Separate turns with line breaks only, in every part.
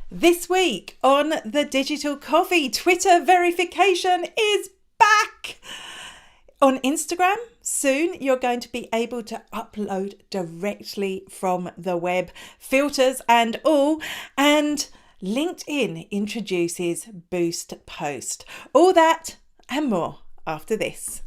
This week on the Digital Coffee, Twitter verification is back. On Instagram, soon you're going to be able to upload directly from the web, filters and all. And LinkedIn introduces Boost Post. All that and more after this.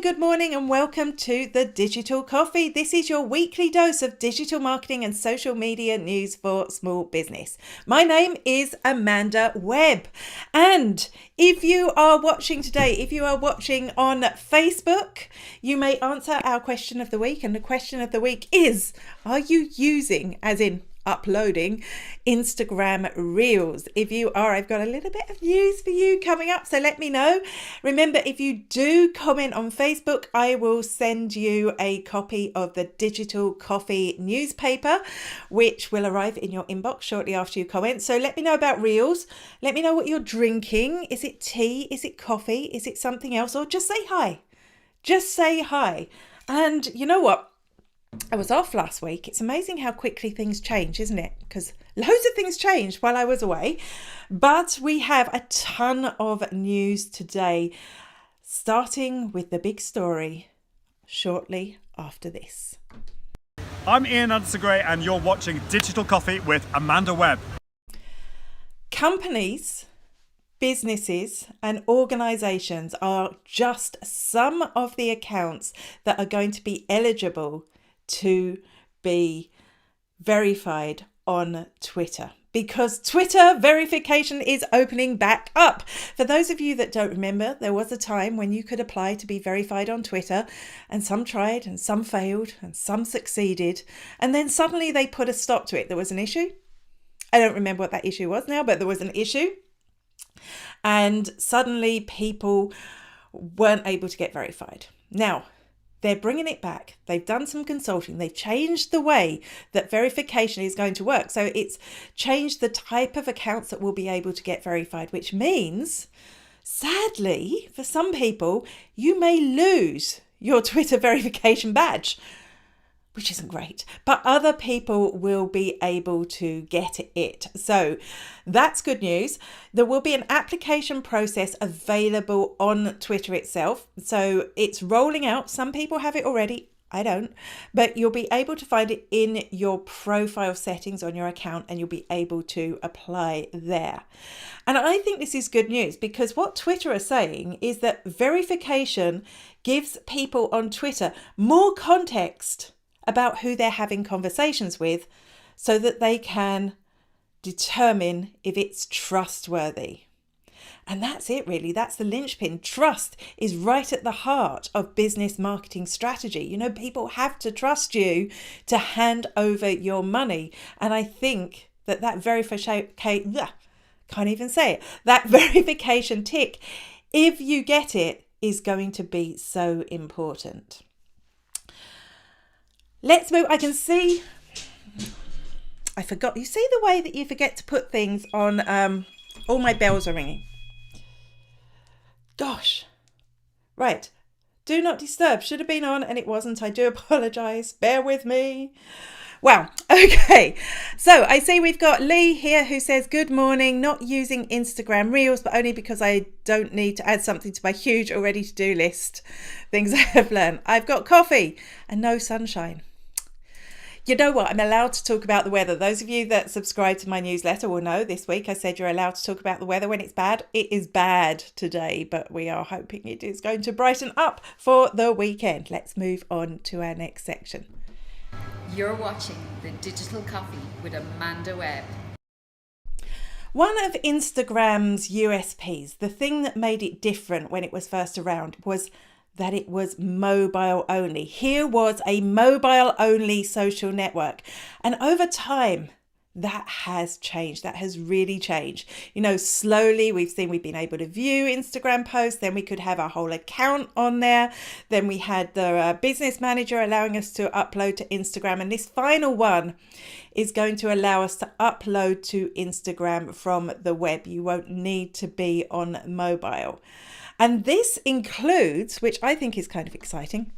Good morning, and welcome to the Digital Coffee. This is your weekly dose of digital marketing and social media news for small business. My name is Amanda Webb, and if you are watching today, if you are watching on Facebook, you may answer our question of the week, and the question of the week is, are you using, as in uploading, Instagram Reels? If you are, I've got a little bit of news for you coming up, so let me know. Remember, if you do comment on Facebook, I will send you a copy of the Digital Coffee newspaper, which will arrive in your inbox shortly after you comment. So let me know about Reels. Let me know what you're drinking. Is it tea? Is it coffee? Is it something else? Or just say hi. Just say hi. And you know what? I was off last week. It's amazing how quickly things change, isn't it? Because loads of things changed while I was away. But we have a ton of news today, starting with the big story shortly after this.
I'm Ian Undersegray, and you're watching Digital Coffee with Amanda Webb.
Companies, businesses and organizations are just some of the accounts that are going to be eligible to be verified on Twitter, because Twitter verification is opening back up. For those of you that don't remember, there was a time when you could apply to be verified on Twitter, and some tried and some failed and some succeeded, and then suddenly they put a stop to it. There was an issue. I don't remember what that issue was now, but there was an issue, and suddenly people weren't able to get verified. Now they're bringing it back. They've done some consulting. They've changed the way that verification is going to work. So it's changed the type of accounts that will be able to get verified, which means, sadly, for some people, you may lose your Twitter verification badge, which isn't great, but other people will be able to get it. So that's good news. There will be an application process available on Twitter itself. So it's rolling out. Some people have it already. I don't, but you'll be able to find it in your profile settings on your account, and you'll be able to apply there. And I think this is good news, because what Twitter are saying is that verification gives people on Twitter more context about who they're having conversations with, so that they can determine if it's trustworthy. And that's it, really. That's the linchpin. Trust is right at the heart of business marketing strategy. You know, people have to trust you to hand over your money. And I think that verification, can't even say it, that verification tick, if you get it, is going to be so important. Let's move. I can see, I forgot. You see the way that you forget to put things on, all my bells are ringing. Gosh. Right. Do not disturb. Should have been on and it wasn't. I do apologise. Bear with me. Wow. Okay. So I see we've got Lee here who says, good morning, not using Instagram Reels, but only because I don't need to add something to my huge already to-do list. Things I have learned. I've got coffee and no sunshine. You know what? I'm allowed to talk about the weather. Those of you that subscribe to my newsletter will know this week I said you're allowed to talk about the weather when it's bad. It is bad today, but we are hoping it is going to brighten up for the weekend. Let's move on to our next section.
You're watching the Digital Coffee with Amanda Webb.
One of Instagram's USPs, the thing that made it different when it was first around, was that it was mobile only. Here was a mobile only social network. And over time, that has changed. That has really changed. You know, slowly we've been able to view Instagram posts. Then we could have our whole account on there. Then we had the business manager allowing us to upload to Instagram. And this final one is going to allow us to upload to Instagram from the web. You won't need to be on mobile. And this includes, which I think is kind of exciting,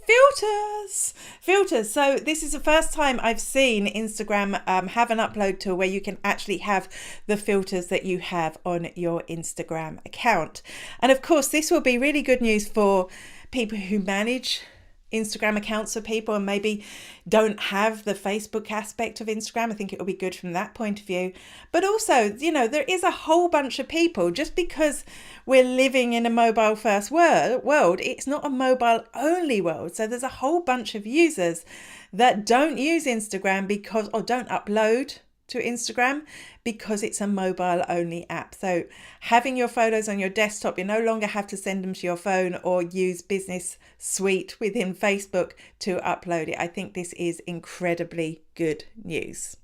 Filters. So this is the first time I've seen Instagram have an upload tool where you can actually have the filters that you have on your Instagram account. And of course, this will be really good news for people who manage Instagram accounts for people and maybe don't have the Facebook aspect of Instagram. I think it will be good from that point of view. But also, there is a whole bunch of people, just because we're living in a mobile first world, it's not a mobile only world. So there's a whole bunch of users that don't use Instagram or don't upload to Instagram because it's a mobile only app. So having your photos on your desktop, you no longer have to send them to your phone or use Business Suite within Facebook to upload it. I think this is incredibly good news.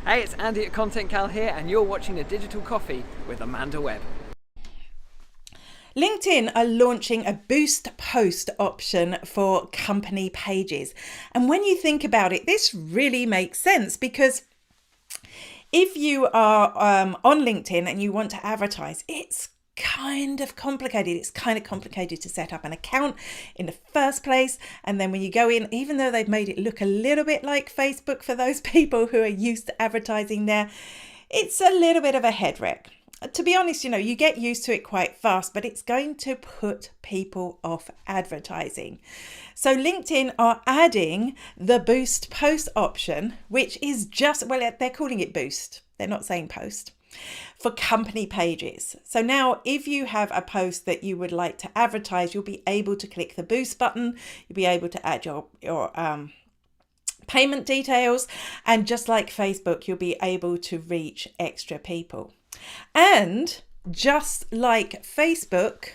Hey, it's Andy at Content Cal here, and you're watching The Digital Coffee with Amanda Webb.
LinkedIn are launching a boost post option for company pages. And when you think about it, this really makes sense, because if you are on LinkedIn and you want to advertise, it's kind of complicated. It's kind of complicated to set up an account in the first place. And then when you go in, even though they've made it look a little bit like Facebook for those people who are used to advertising there, it's a little bit of a head wreck. To be honest, you get used to it quite fast, but it's going to put people off advertising. So LinkedIn are adding the boost post option, which is they're calling it boost. They're not saying post, for company pages. So now if you have a post that you would like to advertise, you'll be able to click the boost button. You'll be able to add your payment details. And just like Facebook, you'll be able to reach extra people. And just like Facebook,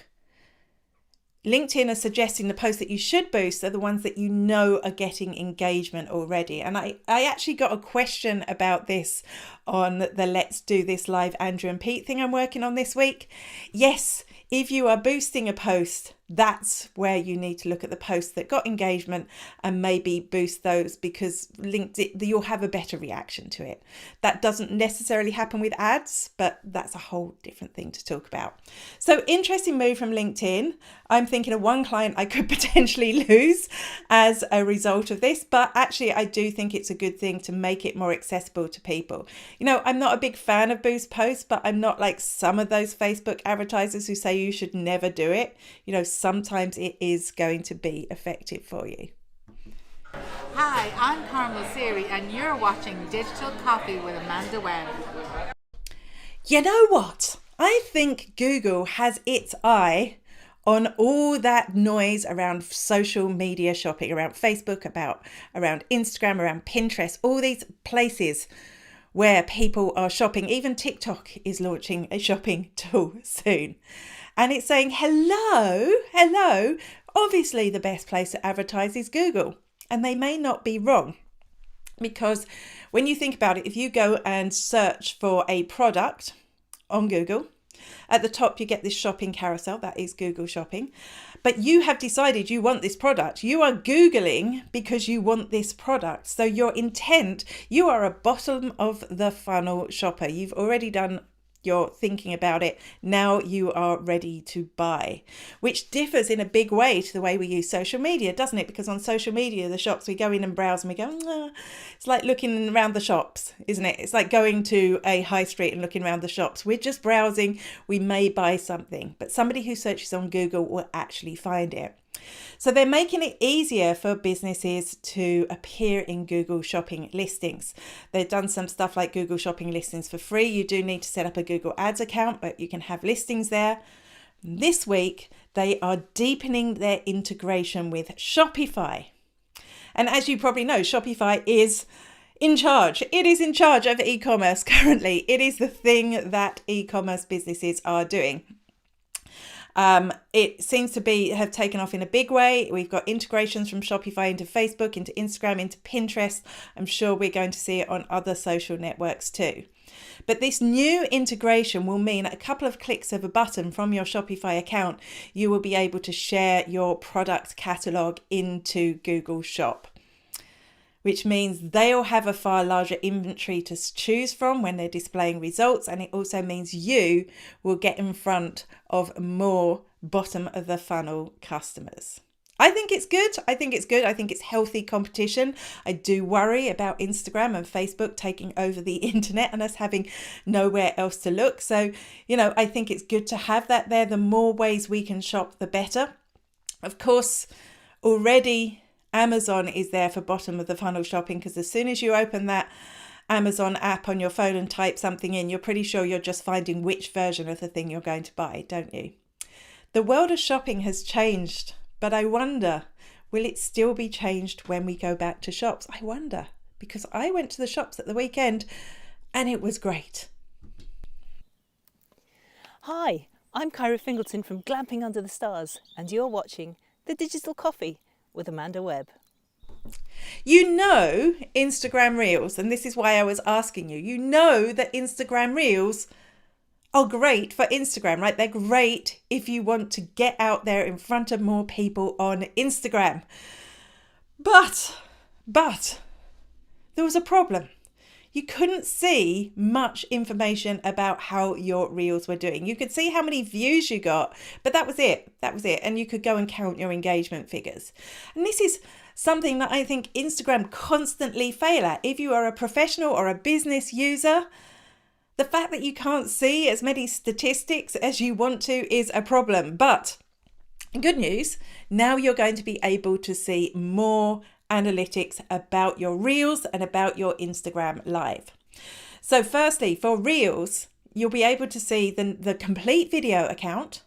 LinkedIn are suggesting the posts that you should boost are the ones that are getting engagement already. And I actually got a question about this on the Let's Do This Live Andrew and Pete thing I'm working on this week. Yes, if you are boosting a post, that's where you need to look at the posts that got engagement and maybe boost those, because LinkedIn, you'll have a better reaction to it. That doesn't necessarily happen with ads, but that's a whole different thing to talk about. So interesting move from LinkedIn. I'm thinking of one client I could potentially lose as a result of this, but actually I do think it's a good thing to make it more accessible to people. I'm not a big fan of boost posts, but I'm not like some of those Facebook advertisers who say you should never do it. Sometimes it is going to be effective for you.
Hi, I'm Carmel Siri, and you're watching Digital Coffee with Amanda Webb.
You know what? I think Google has its eye on all that noise around social media shopping, around Facebook, around Instagram, around Pinterest, all these places where people are shopping. Even TikTok is launching a shopping tool soon. And it's saying, hello, obviously the best place to advertise is Google. And they may not be wrong, because when you think about it, if you go and search for a product on Google, at the top you get this shopping carousel, that is Google Shopping. But you have decided you want this product. You are Googling because you want this product. So your intent, you are a bottom of the funnel shopper. You've already done your thinking about it. Now you are ready to buy, which differs in a big way to the way we use social media, doesn't it? Because on social media, the shops, we go in and browse and we go, it's like looking around the shops, isn't it? It's like going to a high street and looking around the shops. We're just browsing. We may buy something, but somebody who searches on Google will actually find it. So they're making it easier for businesses to appear in Google Shopping listings. They've done some stuff like Google Shopping listings for free. You do need to set up a Google Ads account, but you can have listings there. This week, they are deepening their integration with Shopify. And as you probably know, Shopify is in charge. It is in charge of e-commerce currently. It is the thing that e-commerce businesses are doing. It seems to have taken off in a big way. We've got integrations from Shopify into Facebook, into Instagram, into Pinterest. I'm sure we're going to see it on other social networks too. But this new integration will mean a couple of clicks of a button from your Shopify account, you will be able to share your product catalog into Google Shop, which means they'll have a far larger inventory to choose from when they're displaying results. And it also means you will get in front of more bottom of the funnel customers. I think it's good. I think it's good. I think it's healthy competition. I do worry about Instagram and Facebook taking over the internet and us having nowhere else to look. So, I think it's good to have that there. The more ways we can shop, the better. Of course, already Amazon is there for bottom of the funnel shopping, because as soon as you open that Amazon app on your phone and type something in, you're pretty sure you're just finding which version of the thing you're going to buy, don't you? The world of shopping has changed. But I wonder, will it still be changed when we go back to shops? I wonder, because I went to the shops at the weekend and it was great.
Hi, I'm Kyra Fingleton from Glamping Under the Stars, and you're watching The Digital Coffee with Amanda Webb.
Instagram Reels, and this is why I was asking you, that Instagram Reels are great for Instagram, right? They're great if you want to get out there in front of more people on Instagram. But there was a problem. You couldn't see much information about how your Reels were doing. You could see how many views you got, but that was it. And you could go and count your engagement figures. And this is something that I think Instagram constantly fail at. If you are a professional or a business user, the fact that you can't see as many statistics as you want to is a problem. But good news, now you're going to be able to see more analytics about your Reels and about your Instagram Live. So firstly, for Reels, you'll be able to see the complete video account,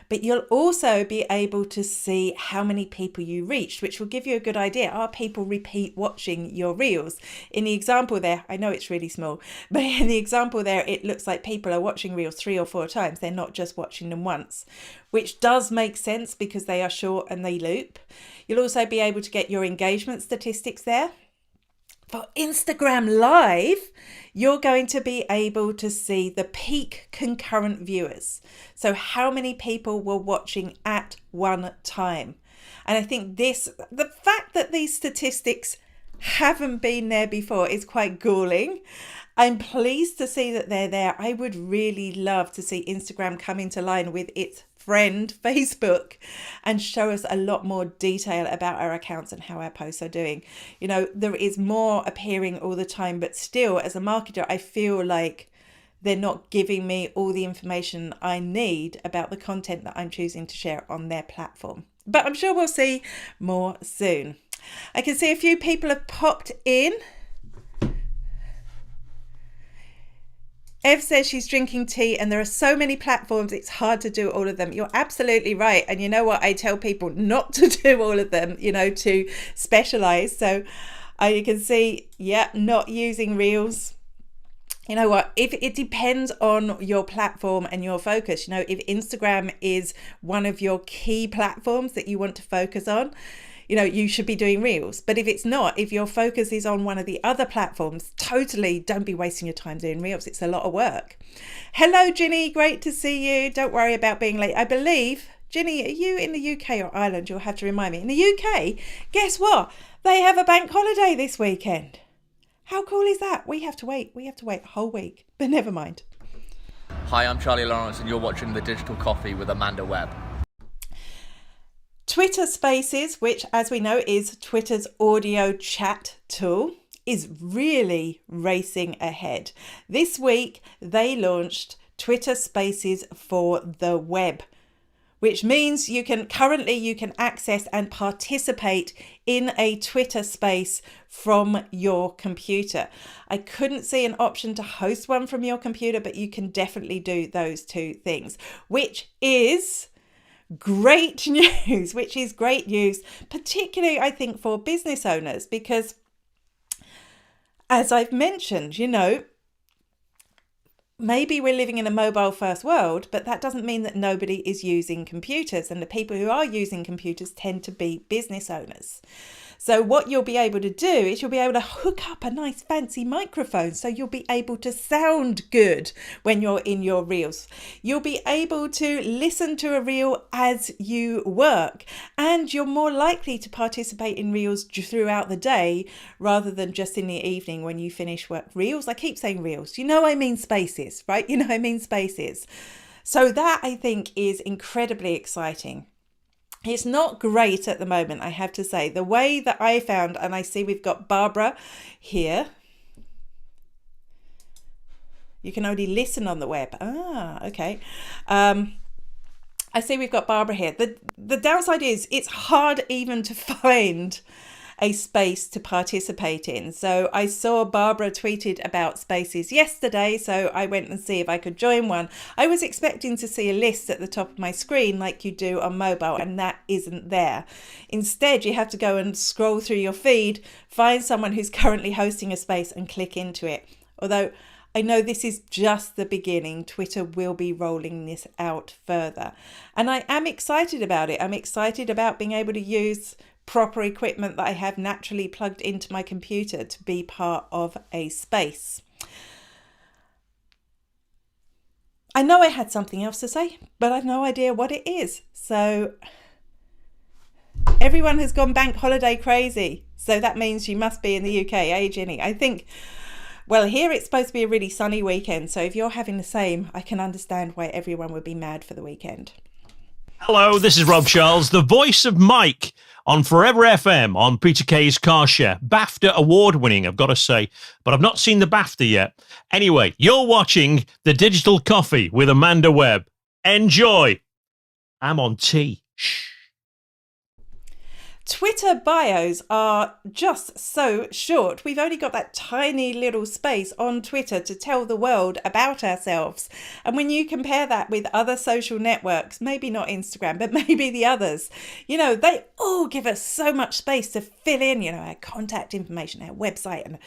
but you'll also be able to see how many people you reached, which will give you a good idea. Are people repeat watching your Reels? In the example there, I know it's really small, but in the example there, it looks like people are watching Reels 3 or 4 times. They're not just watching them once, which does make sense because they are short and they loop. You'll also be able to get your engagement statistics there. For Instagram Live, you're going to be able to see the peak concurrent viewers. So how many people were watching at one time. And I think the fact that these statistics haven't been there before is quite galling. I'm pleased to see that they're there. I would really love to see Instagram come into line with its friend Facebook and show us a lot more detail about our accounts and how our posts are doing. There is more appearing all the time, but still, as a marketer, I feel like they're not giving me all the information I need about the content that I'm choosing to share on their platform. But I'm sure we'll see more soon. I can see a few people have popped in. Ev says she's drinking tea and there are so many platforms, it's hard to do all of them. You're absolutely right. And you know what? I tell people not to do all of them, to specialize. So you can see, not using Reels. You know what? If it depends on your platform and your focus, if Instagram is one of your key platforms that you want to focus on, you should be doing Reels. But if it's not, if your focus is on one of the other platforms, totally don't be wasting your time doing Reels. It's a lot of work. Hello, Ginny. Great to see you. Don't worry about being late. I believe, Ginny, are you in the UK or Ireland? You'll have to remind me. In the UK, guess what? They have a bank holiday this weekend. How cool is that? We have to wait a whole week, but never mind.
Hi, I'm Charlie Lawrence and you're watching The Digital Coffee with Amanda Webb.
Twitter Spaces, which as we know is Twitter's audio chat tool, is really racing ahead. This week they launched Twitter Spaces for the web, which means you can access and participate in a Twitter space from your computer. I couldn't see an option to host one from your computer, but you can definitely do those two things, which is great news, particularly I think for business owners, because as I've mentioned, maybe we're living in a mobile first world, but that doesn't mean that nobody is using computers, and the people who are using computers tend to be business owners. So what you'll be able to do is you'll be able to hook up a nice fancy microphone so you'll be able to sound good when you're in your reels. You'll be able to listen to a reel as you work, and you're more likely to participate in reels throughout the day rather than just in the evening when you finish work. Reels, I keep saying reels. I mean spaces, right? Spaces. So that I think is incredibly exciting. It's not great at the moment, I have to say. The way that I found, and I see we've got Barbara here. You can only listen on the web. Okay. I see we've got Barbara here. The downside is it's hard even to find a space to participate in. So I saw Barbara tweeted about spaces yesterday, so I went and see if I could join one. I was expecting to see a list at the top of my screen like you do on mobile, and that isn't there. Instead, you have to go and scroll through your feed, find someone who's currently hosting a space and click into it. Although I know this is just the beginning. Twitter will be rolling this out further. And I am excited about it. I'm excited about being able to use proper equipment that I have naturally plugged into my computer to be part of a space. I know I had something else to say, but I've no idea what it is. So everyone has gone bank holiday crazy. So that means you must be in the UK, eh, Ginny? I think, well, here it's supposed to be a really sunny weekend. So if you're having the same, I can understand why everyone would be mad for the weekend.
Hello, this is Rob Charles, the voice of Mike on Forever FM on Peter Kay's Car Share. BAFTA award winning, I've got to say, but I've not seen the BAFTA yet. Anyway, you're watching The Digital Coffee with Amanda Webb. Enjoy. I'm on tea. Shh.
Twitter bios are just so short. We've only got that tiny little space on Twitter to tell the world about ourselves. And when you compare that with other social networks, maybe not Instagram, but maybe the others, you know, they all give us so much space to fill in, you know, our contact information, our website.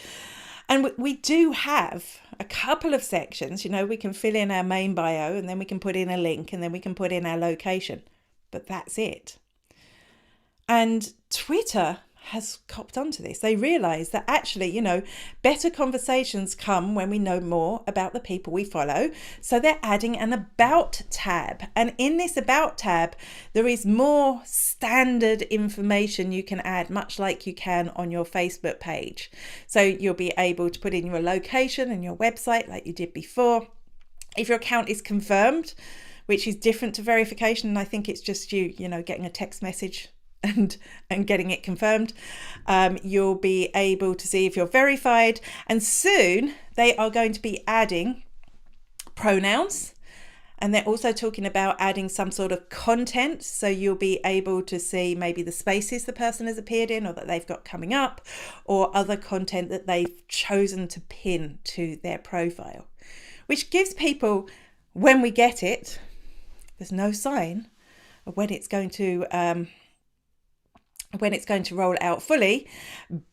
And we do have a couple of sections, you know, we can fill in our main bio and then we can put in a link and then we can put in our location. But that's it. And Twitter has copped onto this. They realise that actually, you know, better conversations come when we know more about the people we follow. So they're adding an about tab. And in this about tab, there is more standard information you can add, much like you can on your Facebook page. So you'll be able to put in your location and your website like you did before. If your account is confirmed, which is different to verification, and I think it's just you know, getting a text message and getting it confirmed, you'll be able to see if you're verified. And soon they are going to be adding pronouns, and they're also talking about adding some sort of content, so you'll be able to see maybe the spaces the person has appeared in or that they've got coming up, or other content that they've chosen to pin to their profile, which gives people, when we get it, there's no sign of when it's going to roll out fully,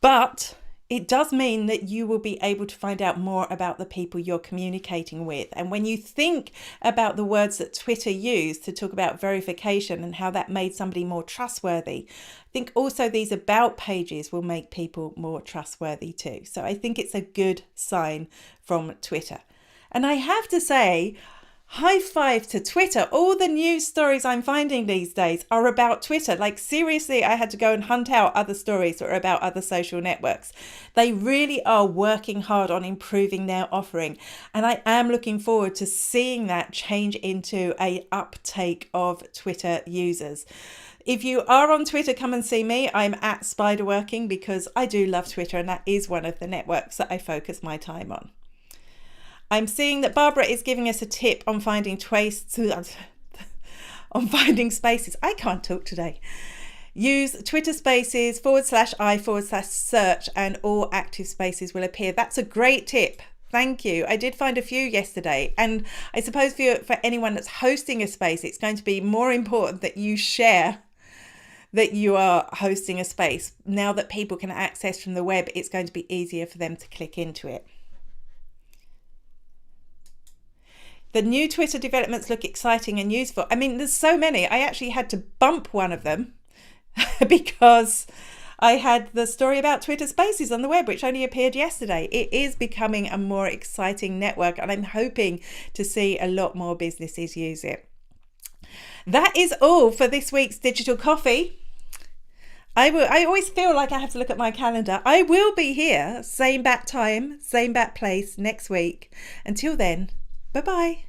but it does mean that you will be able to find out more about the people you're communicating with. And when you think about the words that Twitter used to talk about verification and how that made somebody more trustworthy, I think also these about pages will make people more trustworthy too. So I think it's a good sign from Twitter. And I have to say, high five to Twitter. All the news stories I'm finding these days are about Twitter. Like, seriously, I had to go and hunt out other stories that are about other social networks. They really are working hard on improving their offering. And I am looking forward to seeing that change into an uptake of Twitter users. If you are on Twitter, come and see me. I'm at Spiderworking because I do love Twitter, and that is one of the networks that I focus my time on. I'm seeing that Barbara is giving us a tip on finding spaces. I can't talk today. Use Twitter Spaces /I/search and all active spaces will appear. That's a great tip. Thank you. I did find a few yesterday. And I suppose for anyone that's hosting a space, it's going to be more important that you share that you are hosting a space. Now that people can access from the web, it's going to be easier for them to click into it. The new Twitter developments look exciting and useful. I mean, there's so many. I actually had to bump one of them because I had the story about Twitter Spaces on the web, which only appeared yesterday. It is becoming a more exciting network, and I'm hoping to see a lot more businesses use it. That is all for this week's Digital Coffee. I always feel like I have to look at my calendar. I will be here, same bat time, same bat place next week. Until then, bye-bye.